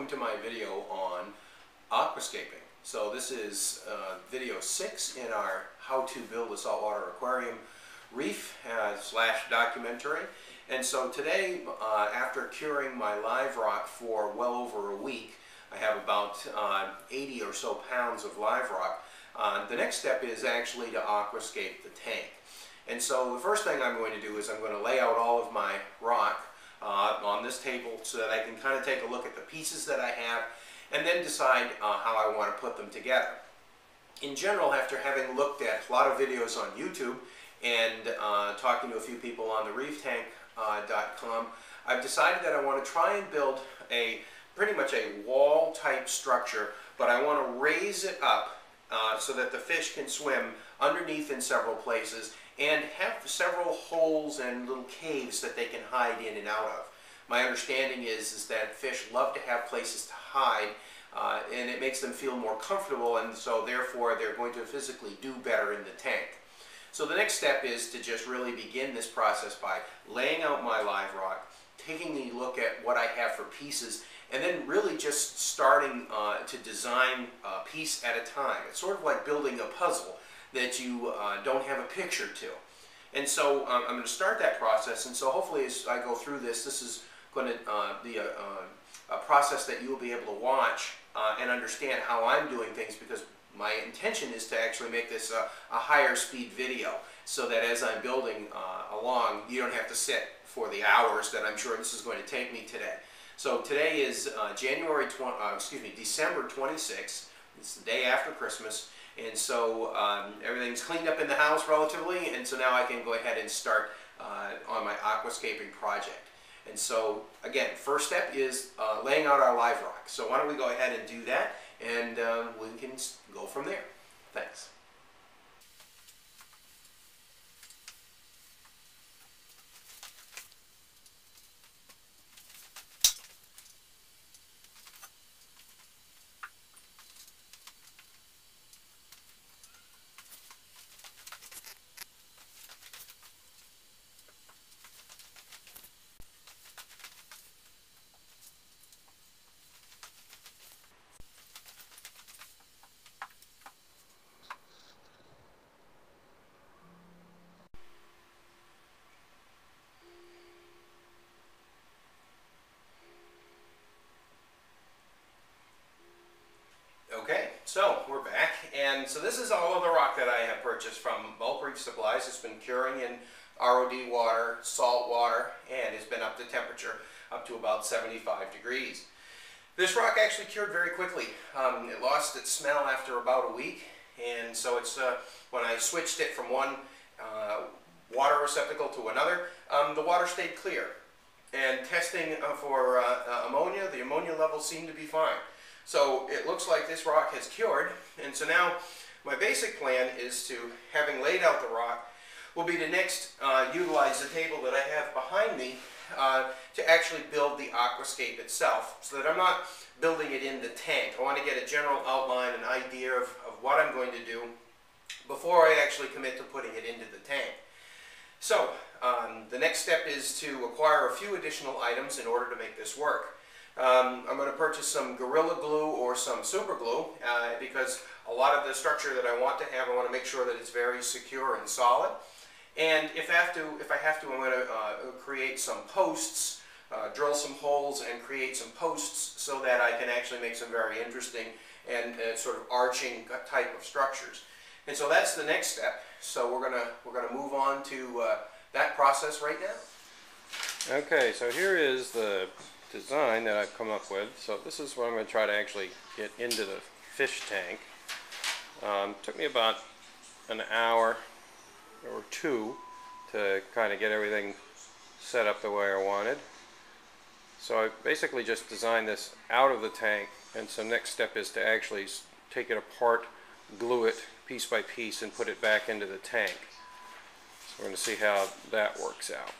to my video on aquascaping. So this is video 6 in our how to build a saltwater aquarium reef slash documentary. And so today, after curing my live rock for well over a week, I have about 80 or so pounds of live rock. The next step is actually to aquascape the tank. And so the first thing I'm going to do is I'm going to lay out all of my rock on this table so that I can kind of take a look at the pieces that I have and then decide how I want to put them together. In general, after having looked at a lot of videos on YouTube and talking to a few people on the reeftank.com, I've decided that I want to try and build pretty much a wall type structure, but I want to raise it up so that the fish can swim underneath in several places and have several holes and little caves that they can hide in and out of. My understanding is that fish love to have places to hide, and it makes them feel more comfortable, and so therefore they're going to physically do better in the tank. So the next step is to just really begin this process by laying out my live rock, taking a look at what I have for pieces, and then really just starting to design a piece at a time. It's sort of like building a puzzle that you don't have a picture to. And so I'm going to start that process, and so hopefully as I go through this, this is going to be a process that you'll be able to watch and understand how I'm doing things, because my intention is to actually make this a higher speed video so that as I'm building along, you don't have to sit for the hours that I'm sure this is going to take me today. So today is December 26th. It's the day after Christmas, and so everything's cleaned up in the house relatively, and so now I can go ahead and start on my aquascaping project. And so again, first step is laying out our live rock. So why don't we go ahead and do that, and we can go from there. Thanks. Okay, so we're back, and so this is all of the rock that I have purchased from Bulk Reef Supplies. It's been curing in ROD water, salt water, and it's been up to temperature up to about 75 degrees. This rock actually cured very quickly. It lost its smell after about a week, and so it's when I switched it from one water receptacle to another, the water stayed clear. And testing for ammonia, the ammonia levels seem to be fine. So it looks like this rock has cured, and so now my basic plan is to, having laid out the rock, will be to next utilize the table that I have behind me to actually build the aquascape itself, so that I'm not building it in the tank. I want to get a general outline, an idea of what I'm going to do before I actually commit to putting it into the tank. So the next step is to acquire a few additional items in order to make this work. I'm going to purchase some Gorilla Glue or some super glue because a lot of the structure that I want to have, I want to make sure that it's very secure and solid. And if I have to, I'm going to create some posts, drill some holes and create some posts so that I can actually make some very interesting and sort of arching type of structures. And so that's the next step. So we're gonna move on to that process right now. Okay, so here is the design that I've come up with. So this is what I'm going to try to actually get into the fish tank. Took me about an hour or two to kind of get everything set up the way I wanted. So I basically just designed this out of the tank, and so next step is to actually take it apart, glue it piece by piece, and put it back into the tank. So we're going to see how that works out.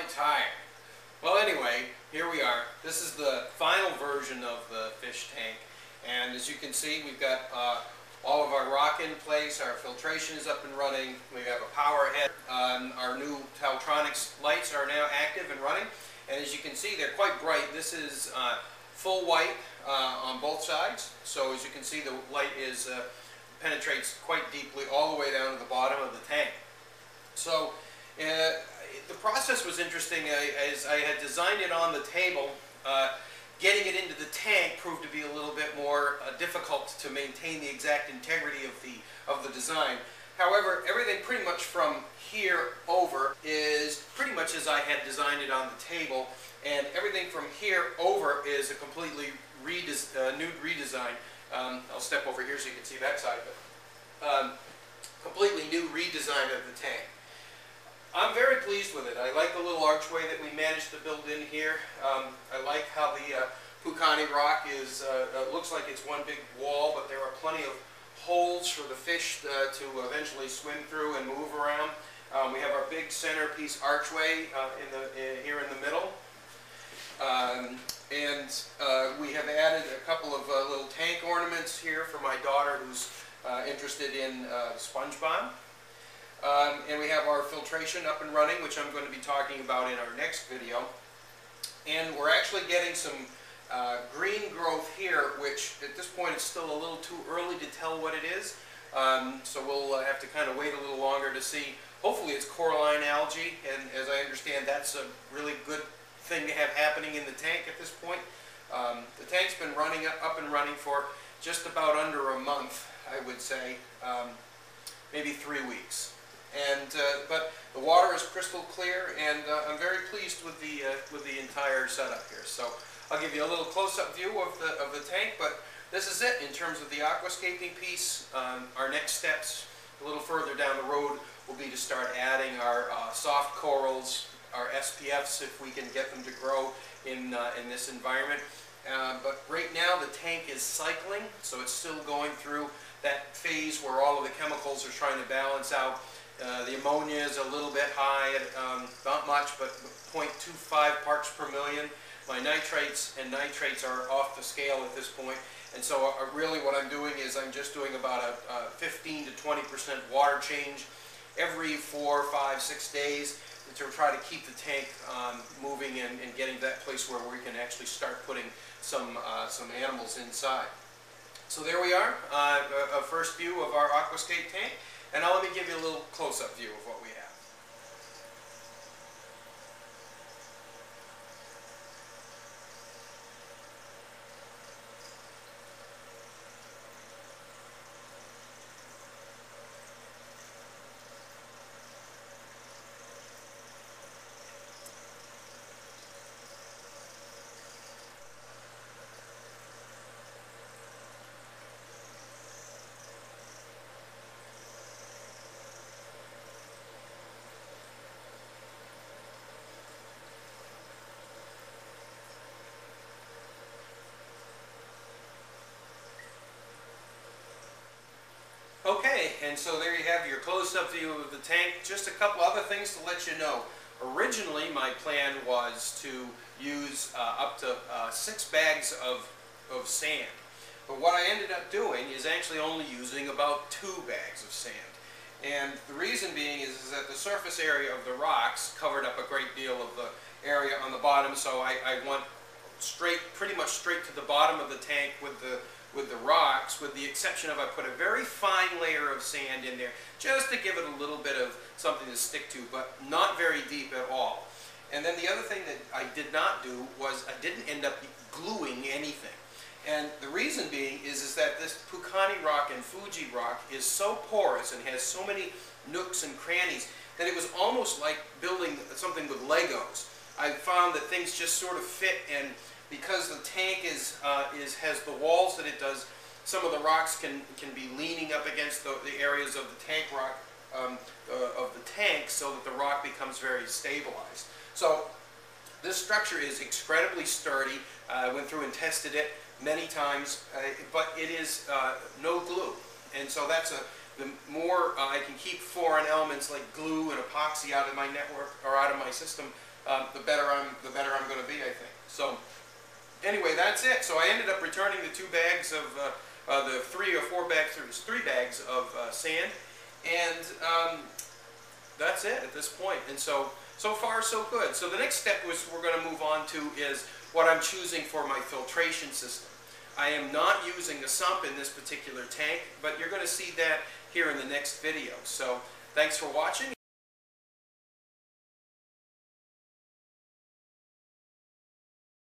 quite tired. Well, anyway, here we are. This is the final version of the fish tank, and as you can see, we've got all of our rock in place, our filtration is up and running, we have a power head, our new Teltronics lights are now active and running, and as you can see, they're quite bright. This is full white on both sides, so as you can see, the light is penetrates quite deeply all the way down to the bottom of the tank. So the process was interesting. As I had designed it on the table, getting it into the tank proved to be a little bit more difficult to maintain the exact integrity of the design. However, everything pretty much from here over is pretty much as I had designed it on the table, and everything from here over is a completely new redesign. I'll step over here so you can see that side, but completely new redesign of the tank. I'm very pleased with it. I like the little archway that we managed to build in here. I like how the Pucani rock is, looks like it's one big wall, but there are plenty of holes for the fish to eventually swim through and move around. We have our big centerpiece archway here in the middle. We have added a couple of little tank ornaments here for my daughter who's interested in SpongeBob. And we have our filtration up and running, which I'm going to be talking about in our next video. And we're actually getting some green growth here, which at this point is still a little too early to tell what it is. So we'll have to kind of wait a little longer to see. Hopefully it's coralline algae, and as I understand, that's a really good thing to have happening in the tank at this point. The tank's been running up and running for just about under a month, I would say, maybe 3 weeks. But the water is crystal clear, and I'm very pleased with the entire setup here. So I'll give you a little close-up view of the tank, but this is it in terms of the aquascaping piece. Our next steps a little further down the road will be to start adding our soft corals, our SPFs, if we can get them to grow in this environment. But right now the tank is cycling, so it's still going through that phase where all of the chemicals are trying to balance out. The ammonia is a little bit high, not much, but 0.25 parts per million. My nitrates and nitrates are off the scale at this point, and so really what I'm doing is I'm just doing about a 15 to 20% water change every 4, 5, 6 days to try to keep the tank moving and getting to that place where we can actually start putting some animals inside. So there we are, a first view of our aquascape tank. And now let me give you a little close-up view of what we have. Okay, and so there you have your close-up view of the tank. Just a couple other things to let you know. Originally, my plan was to use up to 6 bags of sand. But what I ended up doing is actually only using about 2 bags of sand. And the reason being is that the surface area of the rocks covered up a great deal of the area on the bottom, so I went pretty much straight to the bottom of the tank with the rocks, with the exception of I put a very fine layer of sand in there just to give it a little bit of something to stick to, but not very deep at all. And then the other thing that I did not do was I didn't end up gluing anything. And the reason being is that this Pucani rock and Fuji rock is so porous and has so many nooks and crannies that it was almost like building something with Legos. I found that things just sort of fit, and because the tank has the walls that it does, some of the rocks can be leaning up against the areas of the tank rock of the tank, so that the rock becomes very stabilized. So this structure is incredibly sturdy. I went through and tested it many times, but it is no glue, and so that's the more I can keep foreign elements like glue and epoxy out of my network or out of my system, the better I'm going to be, I think. So anyway, that's it. So I ended up returning the 2 bags of the 3 or 4 bags, 3 bags of sand, and that's it at this point. And so far so good. So the next step we're going to move on to is what I'm choosing for my filtration system. I am not using a sump in this particular tank, but you're going to see that here in the next video. So thanks for watching,